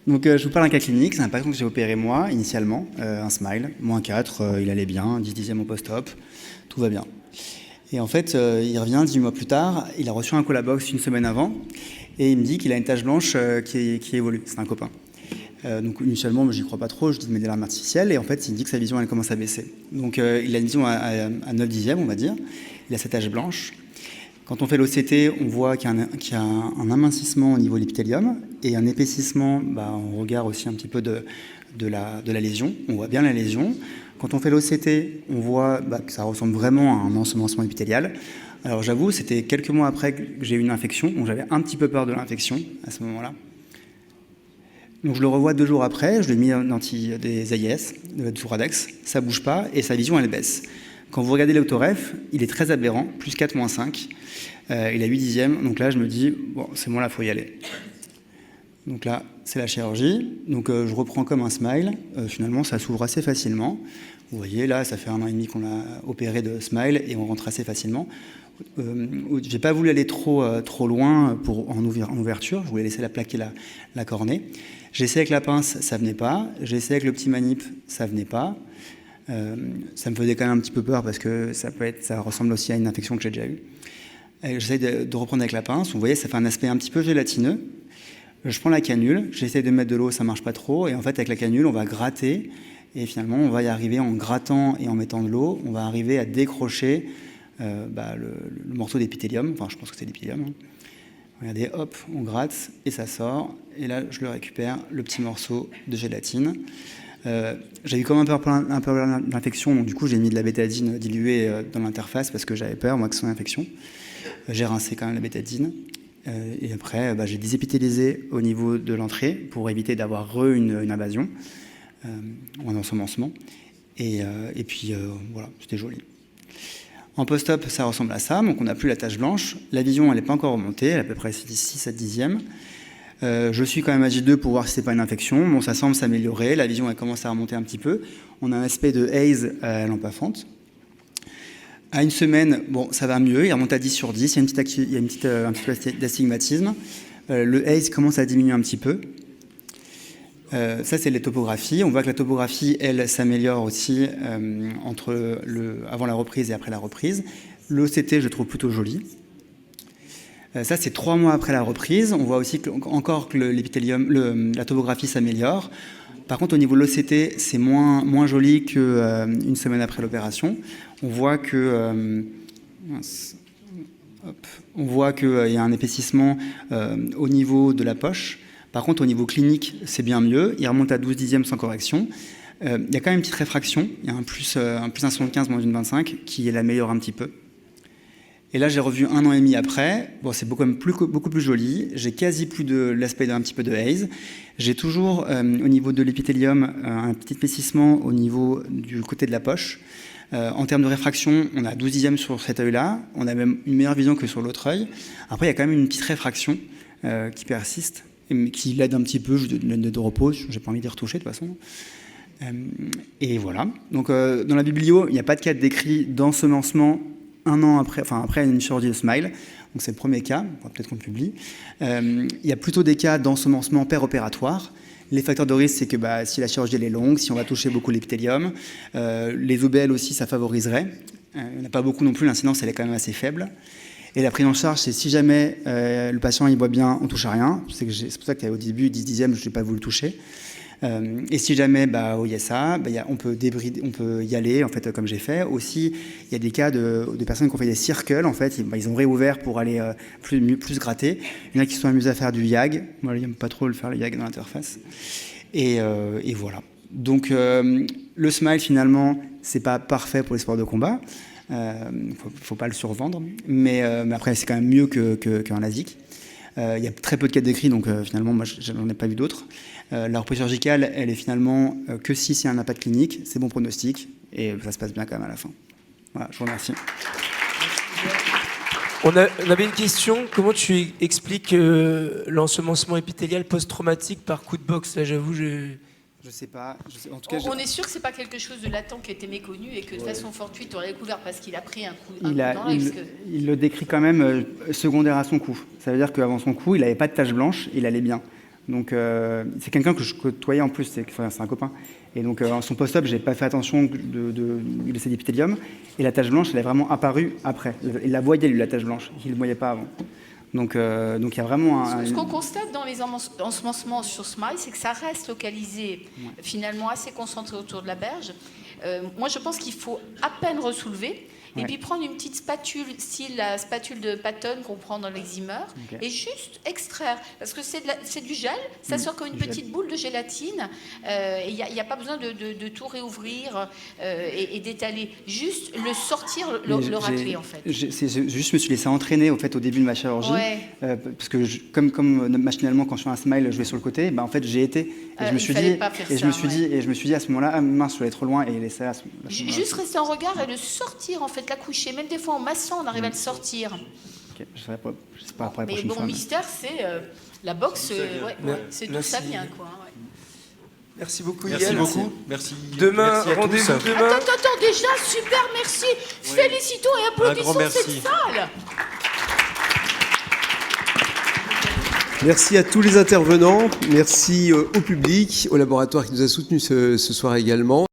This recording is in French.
Donc, je vous parle d'un cas clinique. C'est un patient que j'ai opéré moi, initialement, un smile, -4, il allait bien, 10 dixièmes au post-op, tout va bien. Et en fait, il revient 10 mois plus tard, il a reçu un Colabox une semaine avant, et il me dit qu'il a une tache blanche qui évolue. C'est un copain. Donc initialement, j'y crois pas trop, je dis mais des larmes artificielles, et en fait, il me dit que sa vision elle commence à baisser. Donc il a une vision à 9 dixièmes, on va dire. Il a sa tache blanche. Quand on fait l'OCT, on voit qu'il y a un amincissement au niveau de l'épithélium et un épaississement, on regarde aussi un petit peu de la lésion. On voit bien la lésion. Quand on fait l'OCT, on voit que ça ressemble vraiment à un ensemencement épithélial. Alors j'avoue, c'était quelques mois après que j'ai eu une infection, donc j'avais un petit peu peur de l'infection à ce moment-là. Donc je le revois 2 jours après, je lui ai mis des AIS, de Touradex, ça bouge pas et sa vision elle baisse. Quand vous regardez l'autoref, il est très aberrant, plus 4, moins 5. Il a 8 dixièmes, donc là je me dis, bon c'est bon là, il faut y aller. Donc là, c'est la chirurgie, donc je reprends comme un smile, finalement ça s'ouvre assez facilement. Vous voyez là, ça fait 1 an et demi qu'on l'a opéré de smile et on rentre assez facilement. J'ai pas voulu aller trop loin en ouverture, je voulais laisser plaquer la cornée. J'ai essayé avec la pince, ça venait pas. J'ai essayé avec le petit manip, ça venait pas. Ça me faisait quand même un petit peu peur parce que ça ressemble aussi à une infection que j'ai déjà eue. J'essaie de reprendre avec la pince. Vous voyez, ça fait un aspect un petit peu gélatineux. Je prends la canule, j'essaie de mettre de l'eau, ça marche pas trop. Et en fait, avec la canule, on va gratter. Et finalement, on va y arriver en grattant et en mettant de l'eau. On va arriver à décrocher le morceau d'épithélium. Enfin, je pense que c'est l'épithélium. Hein. Regardez, hop, on gratte et ça sort. Et là, je le récupère, le petit morceau de gélatine. J'ai eu quand même un peu d'infection, donc du coup j'ai mis de la bétadine diluée dans l'interface parce que j'avais peur, moi, que ce soit une infection. J'ai rincé quand même la bétadine. Et après, j'ai désépithélisé au niveau de l'entrée pour éviter d'avoir une invasion ou un ensemencement. Et puis voilà, c'était joli. En post-op, ça ressemble à ça, donc on n'a plus la tache blanche. La vision, elle n'est pas encore remontée, elle est à peu près 6 à 10 dixièmes. Je suis quand même à J2 pour voir si c'est pas une infection. Bon, ça semble s'améliorer. La vision, elle commence à remonter un petit peu. On a un aspect de haze lampafante. À une semaine, bon, ça va mieux. Il remonte à 10 sur 10. Il y a un petit astigmatisme. Le haze commence à diminuer un petit peu. Ça, c'est les topographies. On voit que la topographie, elle, s'améliore aussi avant la reprise et après la reprise. L'OCT, je trouve plutôt joli. Ça, c'est 3 mois après la reprise. On voit aussi encore que l'épithélium, la topographie s'améliore. Par contre, au niveau de l'OCT, c'est moins joli qu'une semaine après l'opération. On voit que qu'il y a un épaississement au niveau de la poche. Par contre, au niveau clinique, c'est bien mieux. Il remonte à 12 dixièmes sans correction. Il y a quand même une petite réfraction. Il y a un plus 1,75 moins une 25 qui l'améliore un petit peu. Et là, j'ai revu 1 an et demi après. Bon, c'est beaucoup plus joli. J'ai quasi plus de l'aspect d'un petit peu de haze. J'ai toujours, au niveau de l'épithélium, un petit épaississement au niveau du côté de la poche. En termes de réfraction, on a 12 dixièmes sur cet œil-là. On a même une meilleure vision que sur l'autre œil. Après, il y a quand même une petite réfraction qui persiste, qui l'aide un petit peu. Je donne de repos. J'ai pas envie d'y retoucher de toute façon. Et voilà. Donc, dans la biblio, il n'y a pas de cas décrit d'ensemencement 1 an après, après une chirurgie de smile, donc c'est le premier cas, peut-être qu'on le publie. Il y a plutôt des cas d'ensemencement péropératoire. Les facteurs de risque, c'est que si la chirurgie elle est longue, si on va toucher beaucoup l'épithélium, les OBL aussi, ça favoriserait. Il n'y en a pas beaucoup non plus, l'incidence elle est quand même assez faible. Et la prise en charge, c'est si jamais le patient il voit bien, on ne touche à rien. C'est pour ça qu'au début, 10 dixièmes, je n'ai pas voulu toucher. Et si jamais il y a ça, on peut y aller en fait comme j'ai fait. Aussi, il y a des cas de personnes qui ont fait des circles en fait, ils ont réouvert pour aller plus gratter. Il y en a qui se sont amusés à faire du YAG. Moi, j'aime pas trop le faire le YAG dans l'interface. Et voilà. Donc le smile finalement, c'est pas parfait pour les sports de combat. Faut pas le survendre, mais après c'est quand même mieux qu'un LASIK. Il y a très peu de cas décrits, donc finalement, moi, je n'en ai pas vu d'autres. La reprise chirurgicale, elle est finalement que si c'est un impact clinique, c'est bon pronostic, et ça se passe bien quand même à la fin. Voilà, je vous remercie. On avait une question. Comment tu expliques l'ensemencement épithélial post-traumatique par coup de boxe? Là, j'avoue, je sais pas. En tout cas, on est sûr que c'est pas quelque chose de latent qui était méconnu et que de façon fortuite on l'a découvert parce qu'il a pris un coup dans l'axe. Il le décrit quand même secondaire à son coup. Ça veut dire qu'avant son coup, il n'avait pas de tache blanche, il allait bien. Donc, c'est quelqu'un que je côtoyais en plus, c'est un copain. Et donc, son post-op, j'ai pas fait attention de laisser d'épithélium. Et la tache blanche, elle est vraiment apparue après. Il la voyait, lui, la tache blanche. Il ne le voyait pas avant. Donc, il y a vraiment Ce qu'on constate dans les ensemencements sur Smile, c'est que ça reste localisé, finalement assez concentré autour de la berge. Moi, je pense qu'il faut à peine ressoulever. Et puis prendre une petite spatule, style la spatule de Patton qu'on prend dans l'eczymeur, et juste extraire. Parce que c'est du gel, ça sort comme une petite boule de gélatine, et il n'y a pas besoin de tout réouvrir et d'étaler. Juste le sortir, le racler en fait. Je me suis laissé entraîner au début de ma chirurgie, parce que comme machinalement quand je fais un smile, je vais sur le côté, en fait j'ai été, et je me suis dit à ce moment-là, ah mince, je vais aller trop loin, et laisser juste rester en regard et le sortir en fait. La coucher, même des fois en massant, on arrive à le sortir. Okay. Je sais pas après la prochaine bon, fois. Mystère, c'est la boxe, c'est d'où ça vient, quoi. Merci beaucoup, Merci Yann. beaucoup. Merci. Demain, merci rendez-vous demain. Attends, déjà, super, merci. Félicitons et applaudissons cette salle. Merci à tous les intervenants, merci au public, au laboratoire qui nous a soutenus ce soir également.